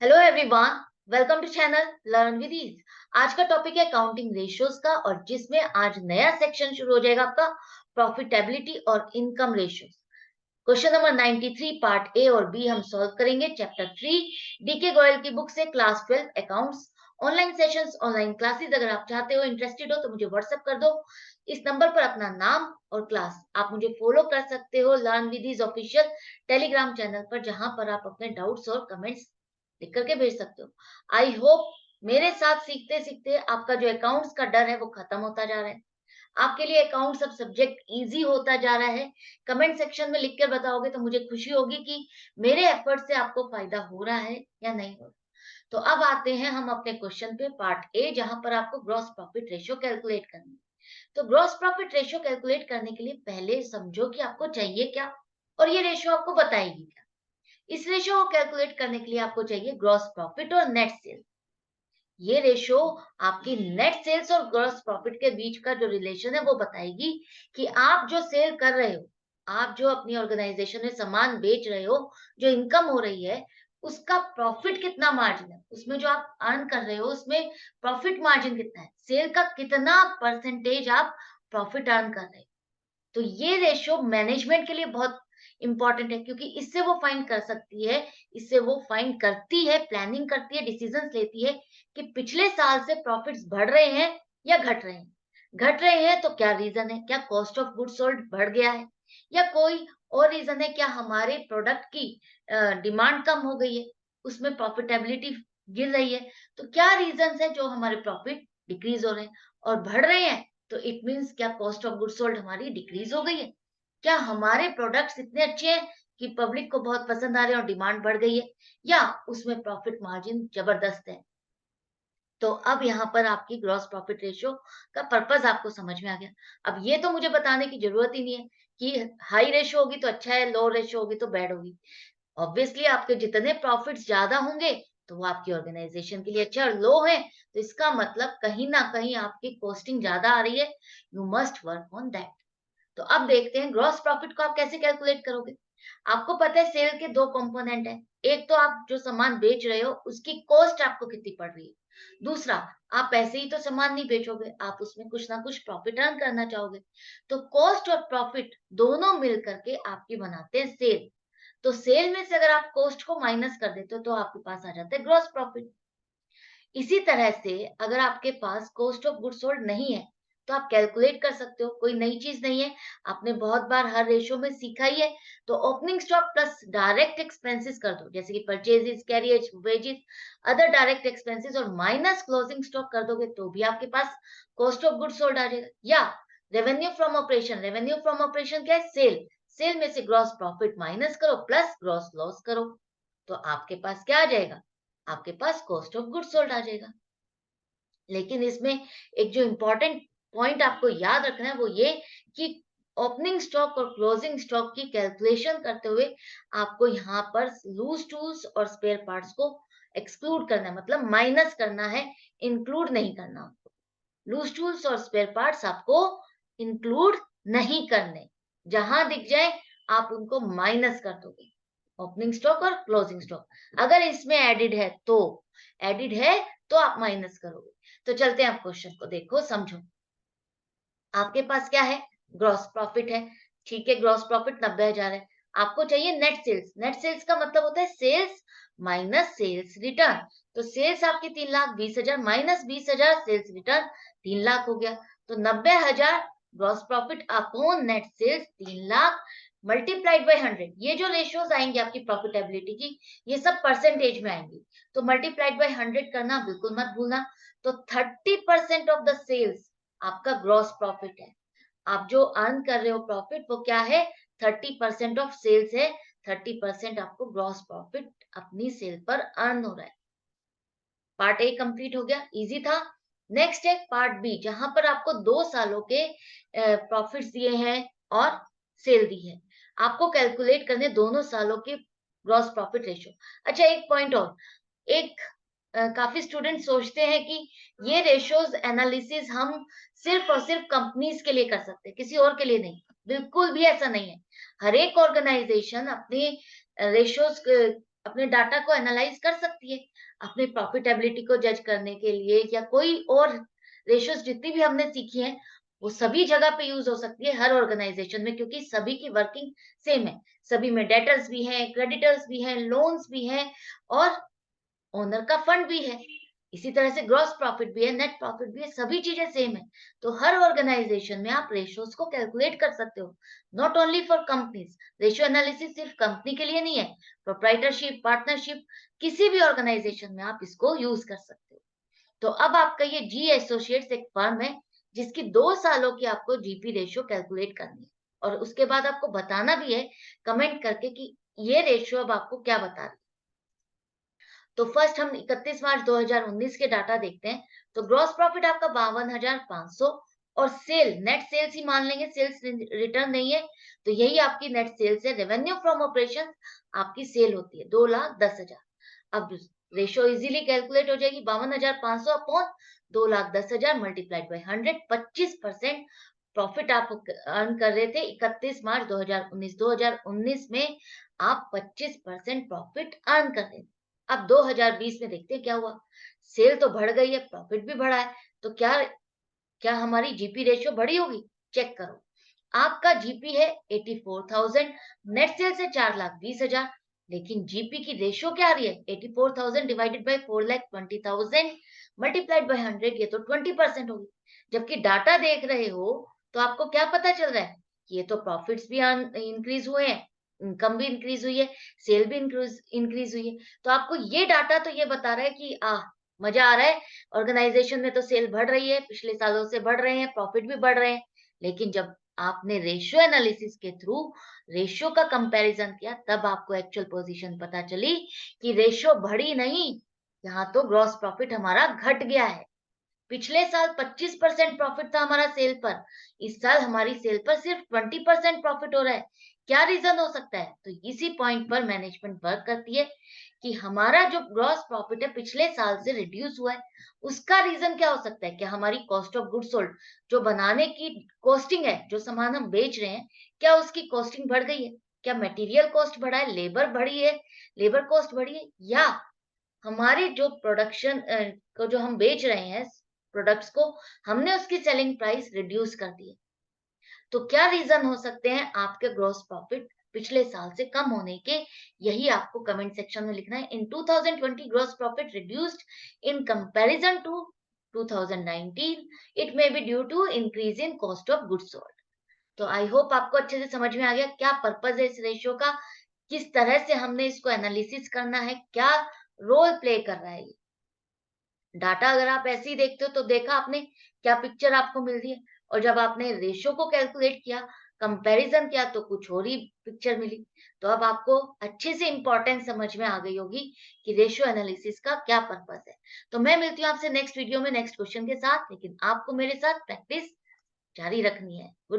Hello everyone, welcome to channel learn with ease. आज का topic है काउंटिंग रेशियोज का और जिसमें आज नया सेक्शन शुरू हो जाएगा आपका प्रॉफिटेबिलिटी और income ratios. Question number 93 part A और बी हम सॉल्व करेंगे चैप्टर 3 डीके गोयल की बुक से class 12 accounts. Online sessions, online classes अगर आप चाहते हो, इंटरेस्टेड हो तो मुझे व्हाट्सएप कर दो। इस नंबर पर अपना नाम और क्लास आप मुझे फॉलो कर सकते हो learn with ease official Telegram channel पर, जहां पर आप अपने डाउट्स और कमेंट्स लिख करके भेज सकते हो। आई होप मेरे साथ सीखते सीखते आपका जो अकाउंट्स का डर है वो खत्म होता जा रहा है। आपके लिए अकाउंट सब सब्जेक्ट इजी होता जा रहा है। कमेंट सेक्शन में लिख कर बताओगे तो मुझे खुशी होगी कि मेरे एफर्ट से आपको फायदा हो रहा है या नहीं हो रहा। तो अब आते हैं हम अपने क्वेश्चन पे पार्ट ए, जहां पर आपको ग्रॉस प्रॉफिट रेशियो कैलकुलेट करनी है। तो ग्रॉस प्रॉफिट रेशियो कैलकुलेट करने के लिए पहले समझो कि आपको चाहिए क्या और ये रेशियो आपको बताएगी क्या। इस रेशियो को कैलकुलेट करने के लिए आपको चाहिए ग्रॉस प्रॉफिट और नेट सेल्स। ये रेशियो आपकी नेट सेल्स और ग्रॉस प्रॉफिट के बीच का जो रिलेशन है वो बताएगी कि आप जो सेल कर रहे हो, आप जो अपनी ऑर्गेनाइजेशन में सामान बेच रहे हो, जो इनकम हो रही है, उसका प्रॉफिट कितना मार्जिन है, उसमें जो आप अर्न कर रहे हो उसमें प्रॉफिट मार्जिन कितना है, सेल का कितना परसेंटेज आप प्रॉफिट अर्न कर रहे हो। तो ये रेशियो मैनेजमेंट के लिए बहुत इंपॉर्टेंट है, क्योंकि इससे वो फाइंड कर सकती है, इससे वो फाइंड करती है, प्लानिंग करती है, डिसीजंस लेती है कि पिछले साल से प्रॉफिट्स बढ़ रहे हैं या घट रहे हैं। घट रहे हैं तो क्या रीजन है, क्या कॉस्ट ऑफ गुड्स सोल्ड बढ़ गया है या कोई और रीजन है, क्या हमारे प्रोडक्ट की डिमांड कम हो गई है, उसमें प्रॉफिटेबिलिटी गिर रही है। तो क्या रीजंस है जो हमारे प्रॉफिट डिक्रीज हो रहे हैं और बढ़ रहे हैं, तो इट मीन्स क्या कॉस्ट ऑफ गुड्स सोल्ड हमारी डिक्रीज हो गई है, क्या हमारे प्रोडक्ट्स इतने अच्छे हैं कि पब्लिक को बहुत पसंद आ रहे हैं और डिमांड बढ़ गई है, या उसमें प्रॉफिट मार्जिन जबरदस्त है। तो अब यहाँ पर आपकी ग्रॉस प्रॉफिट रेशियो का पर्पस आपको समझ में आ गया। अब ये तो मुझे बताने की जरूरत ही नहीं है कि हाई रेशियो होगी तो अच्छा है, लो रेशियो होगी तो बैड होगी। ऑब्वियसली आपके जितने प्रॉफिट्स ज्यादा होंगे तो वो आपकी ऑर्गेनाइजेशन के लिए अच्छा, और लो है तो इसका मतलब कहीं ना कहीं आपकी कॉस्टिंग ज्यादा आ रही है। You must work on that. तो अब देखते हैं ग्रॉस प्रॉफिट को आप कैसे कैलकुलेट करोगे। आपको पता है सेल के दो कंपोनेंट है, एक तो आप जो सामान बेच रहे हो उसकी कॉस्ट आपको कितनी पड़ रही है, दूसरा आप ऐसे ही तो सामान नहीं बेचोगे, आप उसमें कुछ ना कुछ प्रॉफिट अर्न करना चाहोगे। तो कॉस्ट और प्रॉफिट दोनों मिल करके आपकी बनाते हैं सेल। तो सेल में से अगर आप कॉस्ट को माइनस कर देते हो तो आपके पास आ जाता है ग्रॉस प्रॉफिट। इसी तरह से अगर आपके पास कॉस्ट ऑफ गुड्स सोल्ड नहीं है तो आप कैलकुलेट कर सकते हो, कोई नई चीज नहीं है, आपने बहुत बार हर रेशो में सीखा ही है। तो opening stock plus direct expenses कर दो, जैसे कि purchases, carriage, wages, other direct expenses, और माइनस क्लोजिंग स्टॉक कर दोगे तो भी आपके पास कॉस्ट ऑफ गुड्स सोल्ड आ जाएगा। या revenue from operation, revenue from operation क्या है, सेल, सेल में से ग्रॉस प्रॉफिट माइनस करो प्लस ग्रॉस लॉस करो, तो आपके पास क्या आ जाएगा, आपके पास कॉस्ट ऑफ गुड्स सोल्ड आ जाएगा। लेकिन इसमें एक जो इंपॉर्टेंट पॉइंट आपको याद रखना है वो ये कि ओपनिंग स्टॉक और क्लोजिंग स्टॉक की कैलकुलेशन करते हुए आपको यहाँ पर लूज टूल्स और स्पेयर पार्ट्स को एक्सक्लूड करना है, मतलब माइनस करना है, इंक्लूड नहीं करना। लूज टूल्स और स्पेयर पार्ट्स आपको इंक्लूड नहीं करने, जहां दिख जाए आप उनको माइनस कर दोगे। ओपनिंग स्टॉक और क्लोजिंग स्टॉक अगर इसमें एडिड है तो आप माइनस करोगे। तो चलते हैं आप क्वेश्चन को देखो, समझो। आपके पास क्या है, ग्रॉस प्रॉफिट है, ठीक है, ग्रॉस प्रॉफिट 90,000 है। आपको चाहिए नेट सेल्स, नेट सेल्स का मतलब होता है सेल्स माइनस सेल्स रिटर्न। तो सेल्स आपकी 3,20,000 माइनस 20,000 सेल्स रिटर्न 3 लाख हो गया। तो 90,000 gross profit upon net sales 3 lakh multiplied by 100। ये जो रेशियोज आएंगे आपकी प्रॉफिटेबिलिटी की, ये सब परसेंटेज में आएंगी, तो मल्टीप्लाइड बाई 100 करना बिल्कुल मत भूलना। तो 30% ऑफ द सेल्स आपका ग्रॉस प्रॉफिट है। आप जो अर्न कर रहे हो प्रॉफिट वो क्या है, 30% ऑफ सेल्स है। 30% आपको ग्रॉस प्रॉफिट अपनी सेल पर अर्न हो रहा है। पार्ट ए कंप्लीट हो गया, इजी था। नेक्स्ट है पार्ट बी, जहां पर आपको 2 सालों के प्रॉफिट्स दिए हैं और सेल दी है। आपको कैलकुलेट करने दोनों सालों के ग्रॉस प्रॉफिट रेशियो। अच्छा, एक पॉइंट और, एक काफी स्टूडेंट सोचते हैं कि ये रेशियोज एनालिसिस हम सिर्फ और सिर्फ कंपनीज के लिए कर सकते हैं, किसी और के लिए नहीं। बिल्कुल भी ऐसा नहीं है। हर एक ऑर्गेनाइजेशन अपने रेशियोज अपने डाटा को एनालाइज कर सकती है, अपनी प्रॉफिटेबिलिटी को जज करने के लिए, या कोई और रेशियोज जितनी भी हमने सीखी हैं, वो सभी जगह पे यूज हो सकती है हर ऑर्गेनाइजेशन में, क्योंकि सभी की वर्किंग सेम है। सभी में डेटर्स भी हैं, क्रेडिटर्स भी हैं, लोन्स भी हैं, और ओनर का फंड भी है। इसी तरह से ग्रॉस प्रॉफिट भी है, नेट प्रॉफिट भी है, सभी चीजें सेम है। तो हर ऑर्गेनाइजेशन में आप रेशियोज को कैलकुलेट कर सकते हो, not only for companies. Ratio analysis सिर्फ कंपनी के लिए नहीं है, प्रोप्राइटरशिप, पार्टनरशिप, किसी भी ऑर्गेनाइजेशन में आप इसको यूज कर सकते हो। तो अब आपका ये जी एसोसिएट्स एक फर्म है जिसकी 2 सालों की आपको जीपी रेशियो कैलकुलेट करनी है, और उसके बाद आपको बताना भी है कमेंट करके कि ये रेशियो अब आपको क्या बता रही है। तो फर्स्ट हम 31 मार्च 2019 के डाटा देखते हैं। तो ग्रॉस प्रॉफिट आपका 52,500, और सेल, नेट सेल्स ही मान लेंगे, सेल्स रिटर्न नहीं है, तो यही आपकी नेट सेल्स है। रेवेन्यू फ्रॉम ऑपरेशन आपकी सेल होती है 2,10,000। अब रेशियो इजीली कैलकुलेट हो जाएगी, 52,500 अपॉन 2,10,000 मल्टीप्लाइड बाई 100, 25% प्रॉफिट आप अर्न कर रहे थे 31 मार्च 2019। 2019 में आप 25% प्रॉफिट अर्न कर रहे थे। अब 2020 में देखते हैं क्या हुआ। सेल तो बढ़ गई है, प्रॉफिट भी बढ़ा है, तो क्या क्या हमारी जीपी रेशियो बढ़ी होगी? चेक करो। आपका जीपी है 84,000, नेट सेल से 4,20,000, लेकिन जीपी की रेशियो क्या आ रही है? 84,000 डिवाइडेड बाय 4,20,000 मल्टीप्लाइड बाय 100, ये तो 20% होगी। जबकि डाटा देख रहे हो तो आपको क्या पता चल रहा है? ये तो प्रॉफिट्स भी इंक्रीज हुए हैं, इनकम भी इंक्रीज हुई है, सेल भी इंक्रीज इंक्रीज हुई है। तो आपको ये डाटा तो ये बता रहा है कि मजा आ रहा है, ऑर्गेनाइजेशन में तो सेल बढ़ रही है, पिछले सालों से बढ़ रहे हैं, प्रॉफिट भी बढ़ रहे हैं। लेकिन जब आपने रेशियो एनालिसिस के थ्रू रेशियो का कंपैरिजन किया, तब आपको एक्चुअल पोजीशन पता चली कि रेशियो बढ़ी नहीं, यहाँ तो ग्रॉस प्रॉफिट हमारा घट गया है। पिछले साल 25% प्रॉफिट था हमारा सेल पर, इस साल हमारी सेल पर सिर्फ 20% प्रॉफिट हो रहा है। क्या रीजन हो सकता है? तो इसी पॉइंट पर मैनेजमेंट वर्क करती है कि हमारा जो ग्रॉस प्रॉफिट है पिछले साल से रिड्यूस हुआ है, उसका रीजन क्या हो सकता है? क्या हमारी कॉस्ट ऑफ गुड सोल्ड, जो बनाने की कॉस्टिंग है, जो सामान हम बेच रहे हैं, क्या उसकी कॉस्टिंग बढ़ गई है? क्या मटेरियल कॉस्ट बढ़ा है, लेबर बढ़ी है, लेबर कॉस्ट बढ़ी है, या हमारे जो प्रोडक्शन को जो हम बेच रहे हैं प्रोडक्ट्स को, हमने उसकी सेलिंग प्राइस रिड्यूस कर दी है? तो क्या रीजन हो सकते हैं आपके ग्रॉस प्रॉफिट पिछले साल से कम होने के? यही आपको कमेंट सेक्शन में लिखना है। In 2020 gross profit reduced in comparison to 2019, it may be due to increase in cost of goods sold. तो आई होप आपको अच्छे से समझ में आ गया क्या पर्पज है इस रेशियो का, किस तरह से हमने इसको एनालिसिस करना है, क्या रोल प्ले कर रहा है ये। डाटा अगर आप ऐसे ही देखते हो तो देखा आपने क्या पिक्चर आपको मिल रही है, और जब आपने रेशियो को कैलकुलेट किया, कंपैरिजन किया, तो कुछ और ही पिक्चर मिली। तो अब आपको अच्छे से इंपॉर्टेंस समझ में आ गई होगी कि रेशियो एनालिसिस का क्या पर्पस है। तो मैं मिलती हूँ आपसे नेक्स्ट वीडियो में नेक्स्ट क्वेश्चन के साथ, लेकिन आपको मेरे साथ प्रैक्टिस जारी रखनी है। गुड